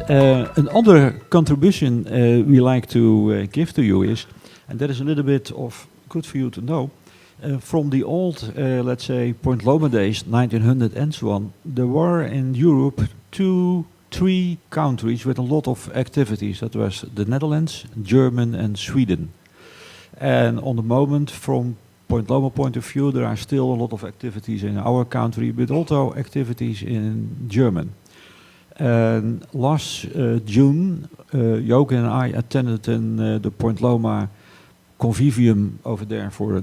another contribution we like to give to you is, and that is a little bit of good for you to know, from the old, let's say, Point Loma days, 1900 and so on, there were in Europe 3 countries with a lot of activities. That was the Netherlands, Germany and Sweden. And on the moment, from Point Loma point of view, there are still a lot of activities in our country, but also activities in Germany. And last June, Joke and I attended the Point Loma Convivium over there for a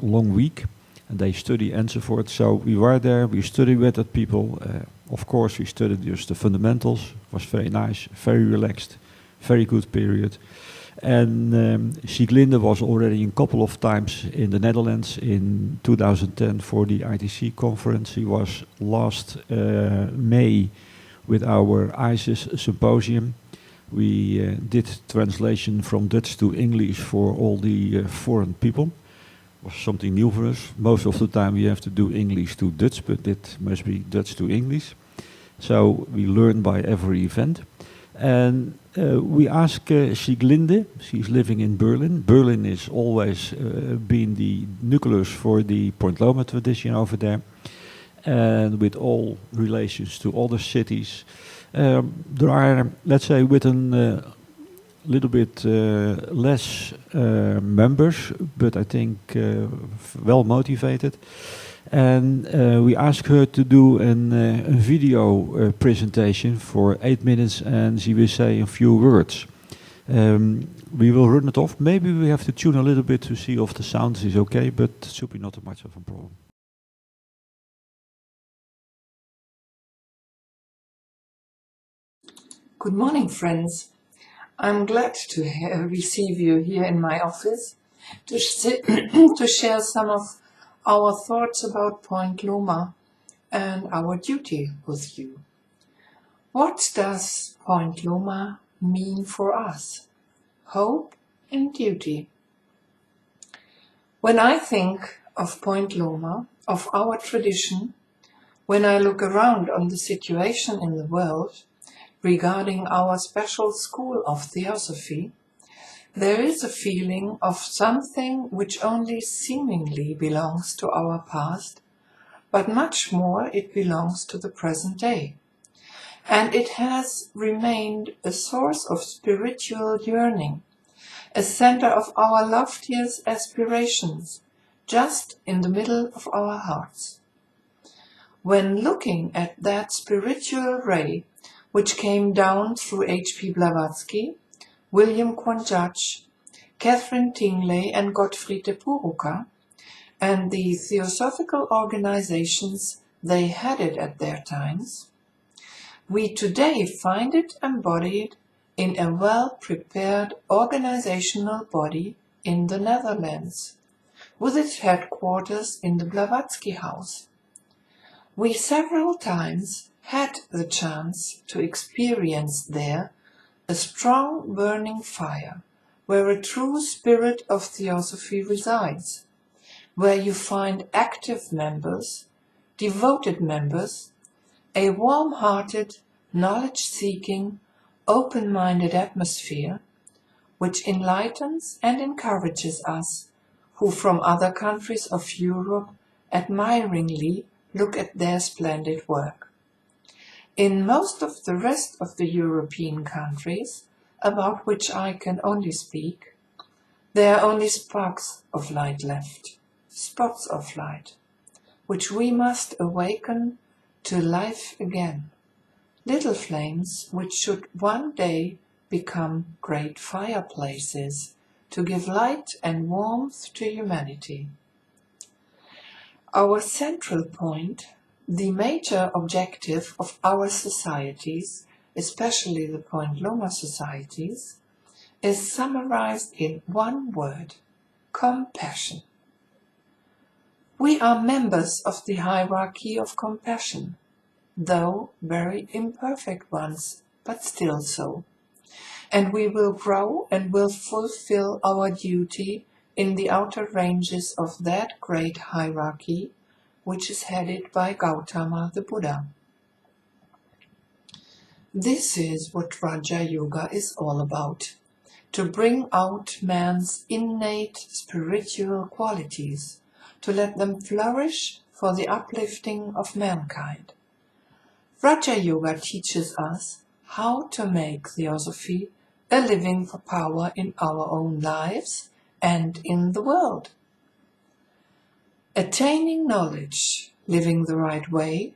long week, and they study and so forth. So we were there, we studied with that people. Of course, we studied just the fundamentals. It was very nice, very relaxed, very good period. And Sieglinde was already a couple of times in the Netherlands in 2010 for the ITC conference. He was last May with our ISIS symposium. We did translation from Dutch to English for all the foreign people. It was something new for us. Most of the time we have to do English to Dutch, but it must be Dutch to English. So we learn by every event. And we ask Sieglinde, she's living in Berlin. Berlin is always been the nucleus for the Point Loma tradition over there. And with all relations to other cities. There are, let's say, with a little bit less members, but I think well motivated. And we asked her to do a video presentation for 8 minutes, and she will say a few words. We will run it off. Maybe we have to tune a little bit to see if the sound is okay, but it should be not much of a problem. Good morning, friends. I'm glad to receive you here in my office to share some of our thoughts about Point Loma and our duty with you. What does Point Loma mean for us? Hope and duty. When I think of Point Loma, of our tradition, when I look around on the situation in the world, regarding our special school of Theosophy, there is a feeling of something which only seemingly belongs to our past, but much more it belongs to the present day. And it has remained a source of spiritual yearning, a center of our loftiest aspirations, just in the middle of our hearts. When looking at that spiritual ray, which came down through H.P. Blavatsky, William Quanjudge, Catherine Tingley and Gottfried de Purucker, and the Theosophical organizations they headed at their times, we today find it embodied in a well-prepared organizational body in the Netherlands, with its headquarters in the Blavatsky House. We several times had the chance to experience there a strong burning fire, where a true spirit of Theosophy resides, where you find active members, devoted members, a warm-hearted, knowledge-seeking, open-minded atmosphere, which enlightens and encourages us, who from other countries of Europe admiringly look at their splendid work. In most of the rest of the European countries, about which I can only speak, there are only sparks of light left, spots of light, which we must awaken to life again, little flames which should one day become great fireplaces to give light and warmth to humanity. Our central point, the major objective of our societies, especially the Point Loma societies, is summarized in one word: compassion. We are members of the hierarchy of compassion, though very imperfect ones, but still so. And we will grow and will fulfill our duty in the outer ranges of that great hierarchy, which is headed by Gautama the Buddha. This is what Raja Yoga is all about, to bring out man's innate spiritual qualities, to let them flourish for the uplifting of mankind. Raja Yoga teaches us how to make Theosophy a living for power in our own lives and in the world. Attaining knowledge, living the right way,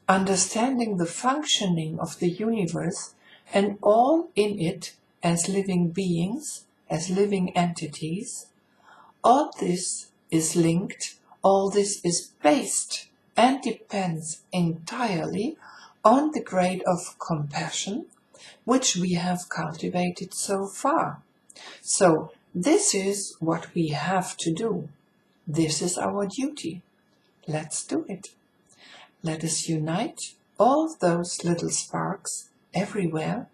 understanding the functioning of the universe and all in it as living beings, as living entities, all this is linked, all this is based and depends entirely on the grade of compassion which we have cultivated so far. So this is what we have to do. This is our duty. Let's do it. Let us unite all those little sparks everywhere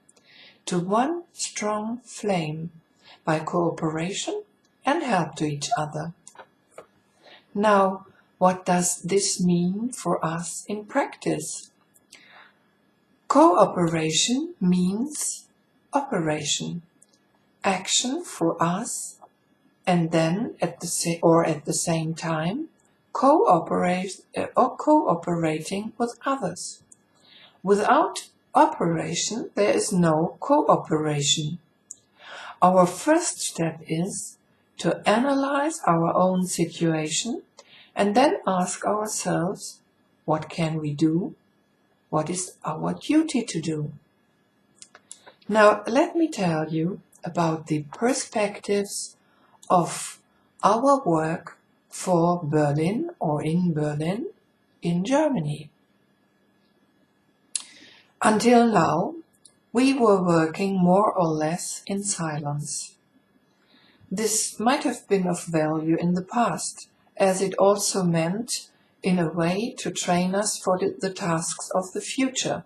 to one strong flame by cooperation and help to each other. Now, what does this mean for us in practice? Cooperation means operation, action for us, and then at the same time cooperating with others. Without operation, there is no cooperation. Our first step is to analyze our own situation and then ask ourselves, what can we do? What is our duty to do? Now, let me tell you about the perspectives of our work for Berlin or in Berlin, in Germany. Until now, we were working more or less in silence. This might have been of value in the past, as it also meant, in a way, to train us for the tasks of the future.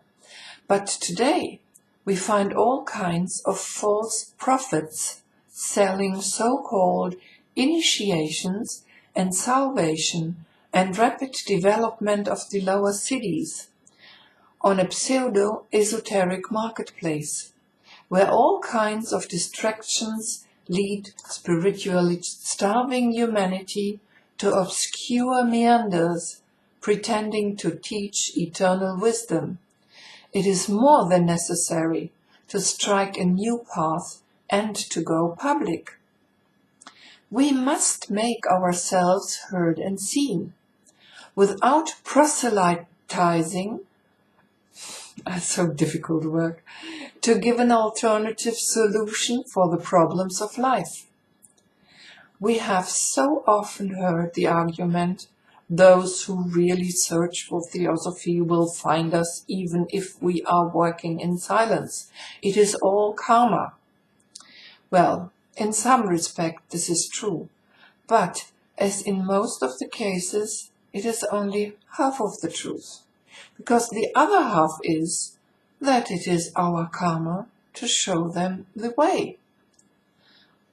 But today, we find all kinds of false prophets selling so-called initiations and salvation and rapid development of the lower cities on a pseudo-esoteric marketplace, where all kinds of distractions lead spiritually starving humanity to obscure meanders, pretending to teach eternal wisdom. It is more than necessary to strike a new path and to go public. We must make ourselves heard and seen. Without proselytizing, so difficult work, to give an alternative solution for the problems of life. We have so often heard the argument, those who really search for Theosophy will find us even if we are working in silence. It is all karma. Well, in some respect this is true, but as in most of the cases, it is only half of the truth, because the other half is that it is our karma to show them the way.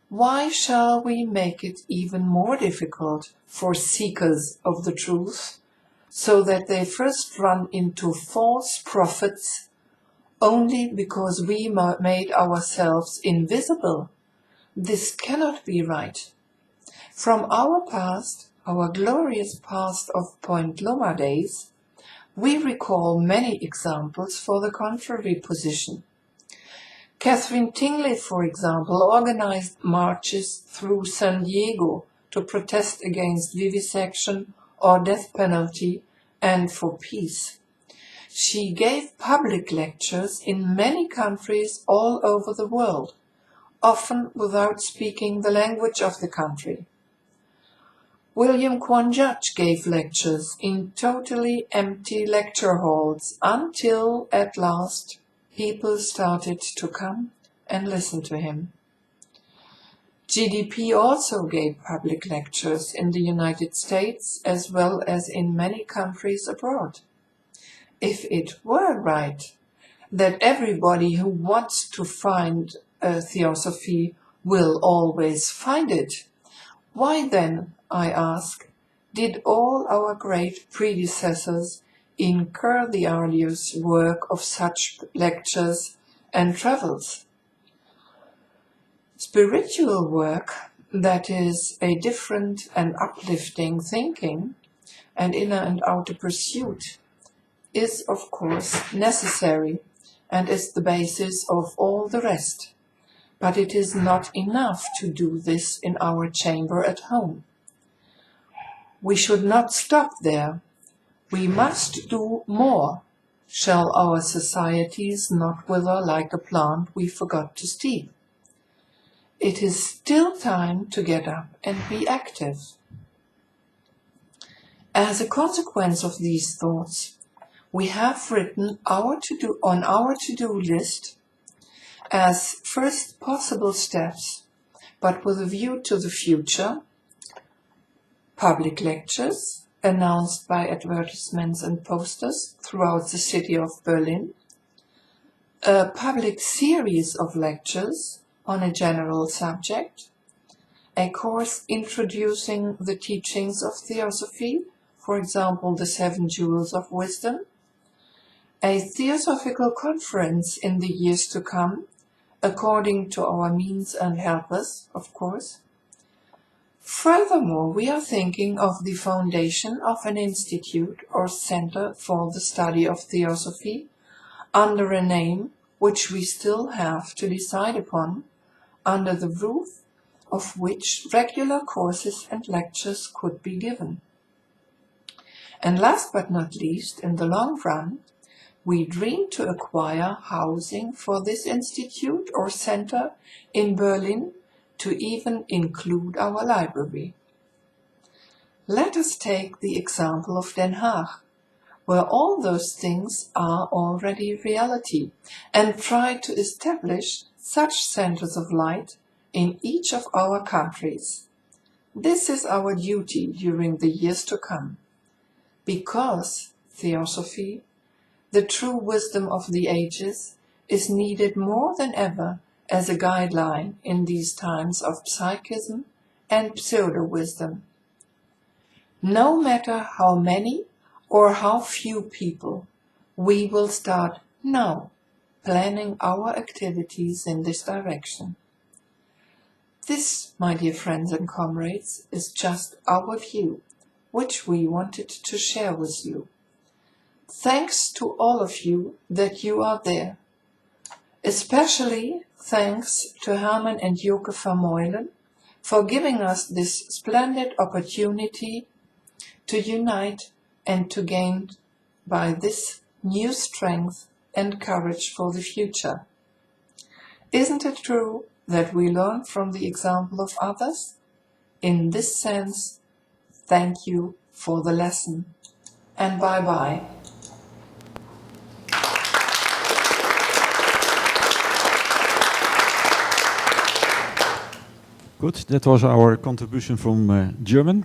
Why shall we make it even more difficult for seekers of the truth, so that they first run into false prophets only because we made ourselves invisible? This cannot be right. From our past, our glorious past of Point Loma days, we recall many examples for the contrary position. Catherine Tingley, for example, organized marches through San Diego to protest against vivisection or death penalty and for peace. She gave public lectures in many countries all over the world, often without speaking the language of the country. William Quan Judge gave lectures in totally empty lecture halls until, at last, people started to come and listen to him. GDP also gave public lectures in the United States as well as in many countries abroad. If it were right that everybody who wants to find a Theosophy will always find it, why then, I ask, did all our great predecessors incur the arduous work of such lectures and travels. Spiritual work, that is, a different and uplifting thinking, and inner and outer pursuit, is of course necessary and is the basis of all the rest. But it is not enough to do this in our chamber at home. We should not stop there. We must do more. Shall our societies not wither like a plant we forgot to steep? It is still time to get up and be active. As a consequence of these thoughts, we have written on our to-do list as first possible steps, but with a view to the future, public lectures announced by advertisements and posters throughout the city of Berlin, a public series of lectures on a general subject, a course introducing the teachings of Theosophy, for example, the 7 Jewels of Wisdom, a Theosophical conference in the years to come, according to our means and helpers, of course. Furthermore, we are thinking of the foundation of an institute or center for the study of Theosophy under a name which we still have to decide upon, under the roof of which regular courses and lectures could be given. And last but not least, in the long run, we dream to acquire housing for this institute or center in Berlin, to even include our library. Let us take the example of Den Haag, where all those things are already reality, and try to establish such centers of light in each of our countries. This is our duty during the years to come, because Theosophy, the true wisdom of the ages, is needed more than ever as a guideline in these times of psychism and pseudo-wisdom. No matter how many or how few people, we will start now planning our activities in this direction. This, my dear friends and comrades, is just our view, which we wanted to share with you. Thanks to all of you that you are there. Especially thanks to Herman and Joke van Meulen for giving us this splendid opportunity to unite and to gain by this new strength and courage for the future. Isn't it true that we learn from the example of others? In this sense, thank you for the lesson, and bye-bye. Good, that was our contribution from German.